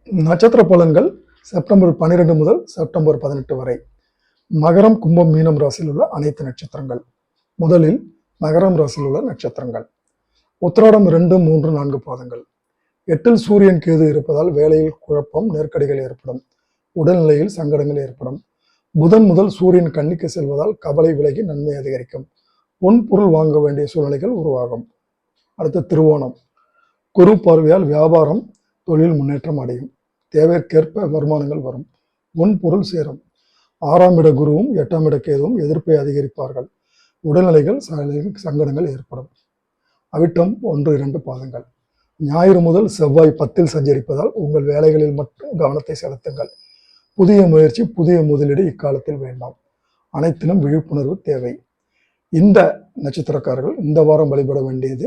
நட்சத்திர பலன்கள் செப்டம்பர் 12 முதல் செப்டம்பர் 18 வரை. மகரம், கும்பம், மீனம் ராசியில் உள்ள அனைத்து நட்சத்திரங்கள். முதலில் மகரம் ராசியில் உள்ள நட்சத்திரங்கள். உத்திராடம் 2, 3, 4 பாதங்கள். 8இல் சூரியன், கேது இருப்பதால் வேலையில் குழப்பம், நெருக்கடிகள் ஏற்படும். உடல்நிலையில் சங்கடங்கள் ஏற்படும். புதன் முதல் சூரியன் கன்னிக்கு செல்வதால் கவலை விலகி நன்மை அதிகரிக்கும். பொன் பொருள் வாங்க வேண்டிய சூழ்நிலைகள் உருவாகும். அடுத்து திருவோணம். குரு பார்வையால் வியாபாரம், தொழில் முன்னேற்றம் அடையும். தேவைக்கேற்ப வருமானங்கள் வரும். பொன் பொருள் சேரும். 6ஆம் இட குருவும் 8ஆம் இட கேதுவும் எதிர்ப்பை அதிகரிப்பார்கள். உடல்நிலைகள் சங்கடங்கள் ஏற்படும். அவிட்டம் 1, 2 பாதங்கள். ஞாயிறு முதல் செவ்வாய் 10இல் சஞ்சரிப்பதால் உங்கள் வேலைகளில் மட்டும் கவனத்தை செலுத்துங்கள். புதிய முயற்சி, புதிய முதலீடு இக்காலத்தில் வேண்டாம். அனைத்திலும் விழிப்புணர்வு தேவை. இந்த நட்சத்திரக்காரர்கள் இந்த வாரம் வழிபட வேண்டியது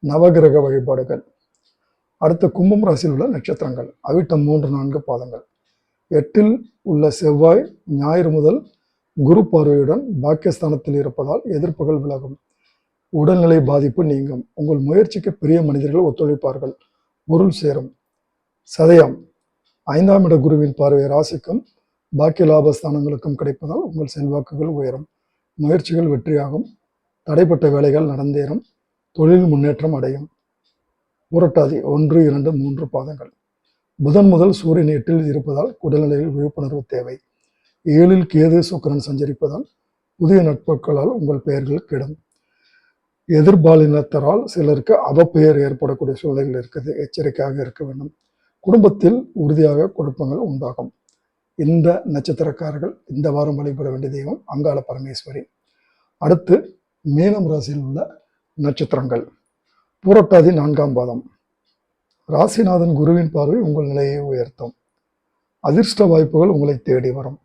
நவகிரக வழிபாடுகள். அடுத்த கும்பம் ராசியில் உள்ள நட்சத்திரங்கள். அவிட்டம் 3, 4 பாதங்கள். 8இல் உள்ள செவ்வாய் ஞாயிறு முதல் குரு பார்வையுடன் பாக்கியஸ்தானத்தில் இருப்பதால் எதிர்ப்புகள் விலகும். உடல்நிலை பாதிப்பு நீங்கும். உங்கள் முயற்சிக்கு பெரிய மனிதர்கள் ஒத்துழைப்பார்கள். பொருள் சேரும். சதயம் 5ஆம் இட குருவின் பார்வை ராசிக்கும் பாக்கிய லாபஸ்தானங்களுக்கும் கிடைப்பதால் உங்கள் செல்வாக்குகள் உயரும். முயற்சிகள் வெற்றியாகும். தடைப்பட்ட வேலைகள் நடந்தேறும். தொழில் முன்னேற்றம் அடையும். புரட்டாதி 1, 2, 3 பாதங்கள். புதன் முதல் சூரியன் 8இல் இருப்பதால் உடல்நிலையில் விழிப்புணர்வு தேவை. 7இல் கேது சுக்கிரன் சஞ்சரிப்பதால் புதிய நட்புகளால் உங்கள் பெயர்கள் கெடும். எதிர்பாலினத்தரால் சிலருக்கு அவப்பெயர் ஏற்படக்கூடிய சூழ்நிலைகள் இருக்குது. எச்சரிக்கையாக இருக்க வேண்டும். குடும்பத்தில் உறுதியாக குழப்பங்கள் உண்டாகும். இந்த நட்சத்திரக்காரர்கள் இந்த வாரம் வழிபட வேண்டிய தெய்வம் அங்காள பரமேஸ்வரி. அடுத்து மீனம் ராசியில் உள்ள நட்சத்திரங்கள். புரட்டாதி 4ஆம் பாதம். ராசிநாதன் குருவின் பார்வை உங்கள் நிலையை உயர்த்தும். அதிர்ஷ்ட வாய்ப்புகள் உங்களை தேடி வரும்.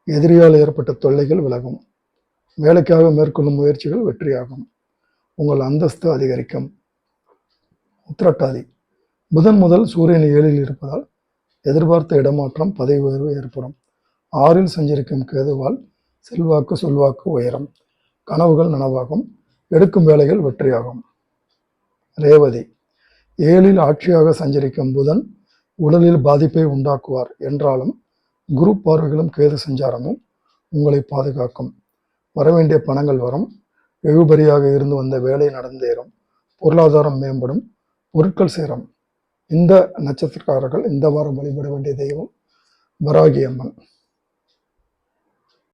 எதிரியால் ஏற்பட்ட தொல்லைகள் விலகும். வேலைக்காக மேற்கொள்ளும் முயற்சிகள் வெற்றியாகும். உங்கள் அந்தஸ்து அதிகரிக்கும். உத்திரட்டாதி. புதன் முதல் சூரியன் 7இல் இருப்பதால் எதிர்பார்த்த இடமாற்றம், பதவி உயர்வு ஏற்படும். 6இல் சஞ்சரிக்கும் கேதுவால் செல்வாக்கு, சொல்வாக்கு உயரும். கனவுகள் நனவாகும். எடுக்கும் வேலைகள் வெற்றியாகும். ரேவதி. 7இல் ஆட்சியாக சஞ்சரிக்கும் புதன் உடலில் பாதிப்பை உண்டாக்குவார் என்றாலும் குரு பார்வைகளும் கேது சஞ்சாரமும் உங்களை பாதுகாக்கும். வரவேண்டிய பணங்கள் வரும். இழுபறியாக இருந்து வந்த வேலை நடந்தேறும். பொருளாதாரம் மேம்படும். பொருட்கள் சேரும். இந்த நட்சத்திரக்காரர்கள் இந்த வாரம் வழிபட வேண்டிய தெய்வம் வராகி அம்மன்.